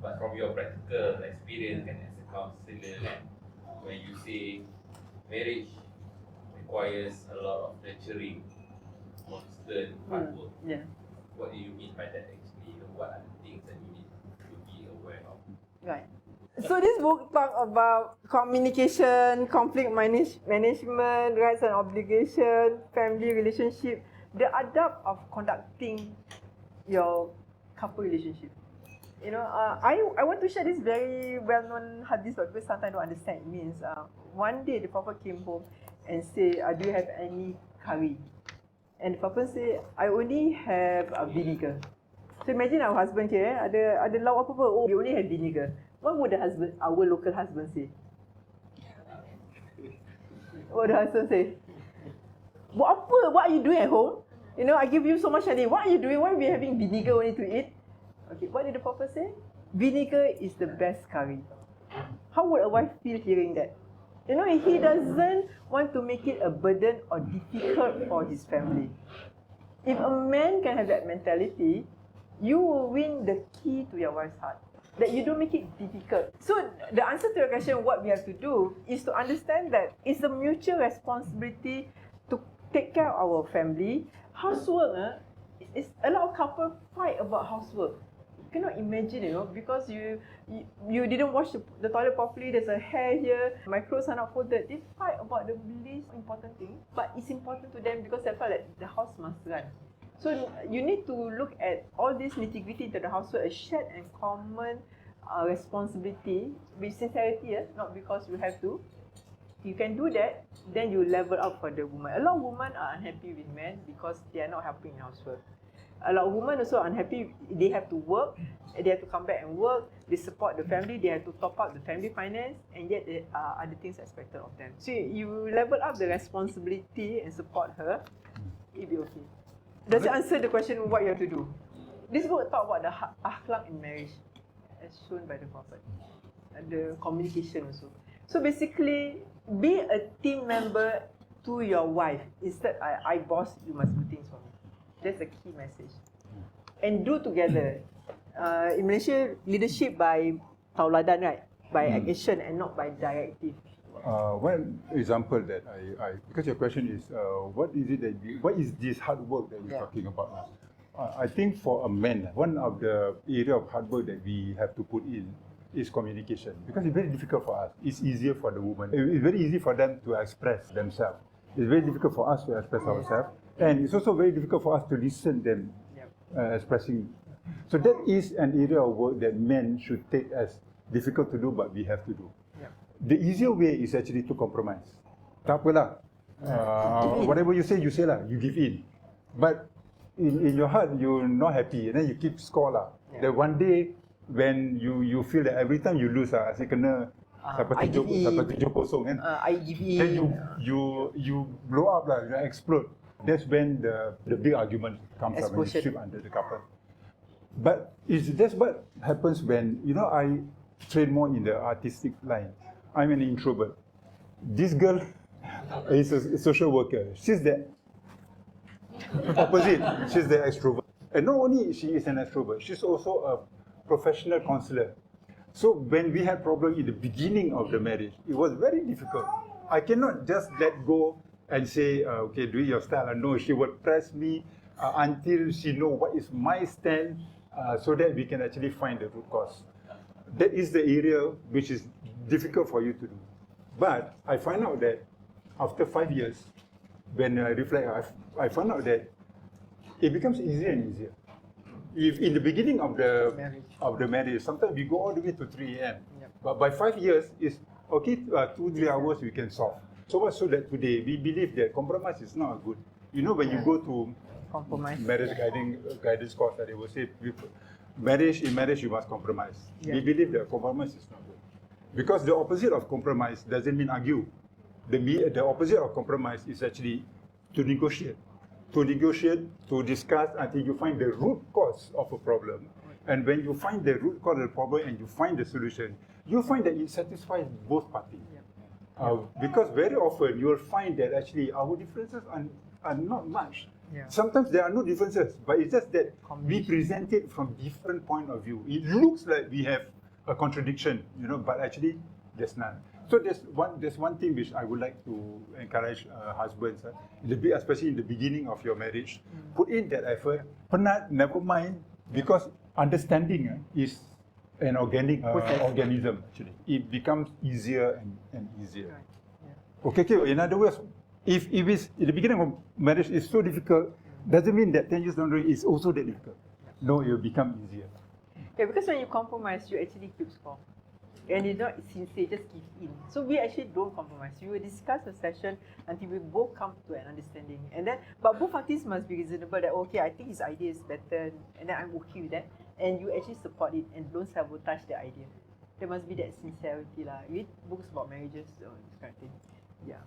But from your practical experience and as a counselor, when you say marriage requires a lot of nurturing, constant hard work, what do you mean by that actually? What are the things that you need to be aware of? Right. So this book talk about communication, conflict management, rights and obligation, family relationship, the adab of conducting your couple relationship. You know, I want to share this very well-known hadith, but people sometimes don't understand. It means one day the Prophet came home and say, do you have any curry? And the Prophet say, I only have vinegar. So imagine our husband here, ada lauk apa-apa, oh, we only have vinegar. What would our local husband say? What would the husband say? What are you doing at home? You know, I give you so much money. What are you doing? Why are we having vinegar only to eat? Okay, what did the Prophet say? Vinegar is the best curry. How would a wife feel hearing that? You know, he doesn't want to make it a burden or difficult for his family. If a man can have that mentality, you will win the key to your wife's heart. That you don't make it difficult. So the answer to your question, what we have to do, is to understand that it's a mutual responsibility to take care of our family. Housework, it's a lot of couples fight about housework. You cannot imagine, you know, because you didn't wash the toilet properly, there's a hair here, my clothes are not folded. They fight about the least important thing, but it's important to them because they felt that the house must run. So you need to look at all this nitty-gritty into the household, a shared and common responsibility with sincerity, not because you have to. You can do that, then you level up for the woman. A lot of women are unhappy with men because they are not helping in housework. A lot of women also are unhappy, they have to work, they have to come back and work, they support the family, they have to top up the family finance, and yet there are other things expected of them. So you level up the responsibility and support her, it'll be okay. Does it answer the question what you have to do? This book talk about the akhlaq in marriage, as shown by the Prophet. And the communication also. So basically, be a team member to your wife. Instead, I boss, you must do things for me. That's the key message. And do together. In Malaysia, leadership by tauladan, right? By action and not by directive. One example that because your question is, what is this hard work that you're talking about? I think for a man, one of the area of hard work that we have to put in is communication, because it's very difficult for us. It's easier for the woman. It's very easy for them to express themselves. It's very difficult for us to express ourselves, and it's also very difficult for us to listen them expressing. So that is an area of work that men should take as difficult to do, but we have to do. The easier way is actually to compromise. Tak apalah. Whatever you say lah. You give in. But in your heart, you're not happy. And then you keep score lah. That one day, when you feel that every time you lose asyik kena sampai 7-0 kan. I give in. Then you blow up lah. You explode. That's when the big argument comes up when you sweep under the carpet. But that's what happens when, you know, I train more in the artistic line. I'm an introvert. This girl is a social worker. She's the opposite. She's the extrovert. And not only she is an extrovert, she's also a professional counselor. So when we had problem in the beginning of the marriage, it was very difficult. I cannot just let go and say, okay, do it your style. No, she would press me until she know what is my stand, so that we can actually find the root cause. That is the area which is difficult for you to do. But I find out that after 5 years, when I reflect, I found out that it becomes easier and easier. If in the beginning of the marriage, sometimes we go all the way to 3 a.m. But by 5 years, it's okay, 2-3 hours we can solve. So much so that today we believe that compromise is not good. You know, when you go to marriage guidance course, they will say, in marriage you must compromise. We believe that compromise is not good. Because the opposite of compromise doesn't mean argue. The opposite of compromise is actually to negotiate. To discuss until you find the root cause of a problem. And when you find the root cause of the problem and you find the solution, you'll find that it satisfies both parties. Because very often you will find that actually our differences are not much. Yeah. Sometimes there are no differences, but it's just that we Combination. present it from different point of view. It looks like we have a contradiction, but actually there's none. So there's one thing which I would like to encourage husbands, especially in the beginning of your marriage, put in that effort. Penat, never mind, because understanding is an organic organism. Actually, it becomes easier and easier. Right. Yeah. Okay. In other words, if it's in the beginning of marriage is so difficult, doesn't mean that 10 years down the road is also that difficult. No, it will become easier. Yeah, because when you compromise, you actually keep score. And you're not sincere, just give in. So we actually don't compromise. We will discuss a session until we both come to an understanding. And then, but both parties must be reasonable that, okay, I think his idea is better, and then I'm okay with that. And you actually support it and don't sabotage the idea. There must be that sincerity lah. Read books about marriages or this kind of thing. Yeah.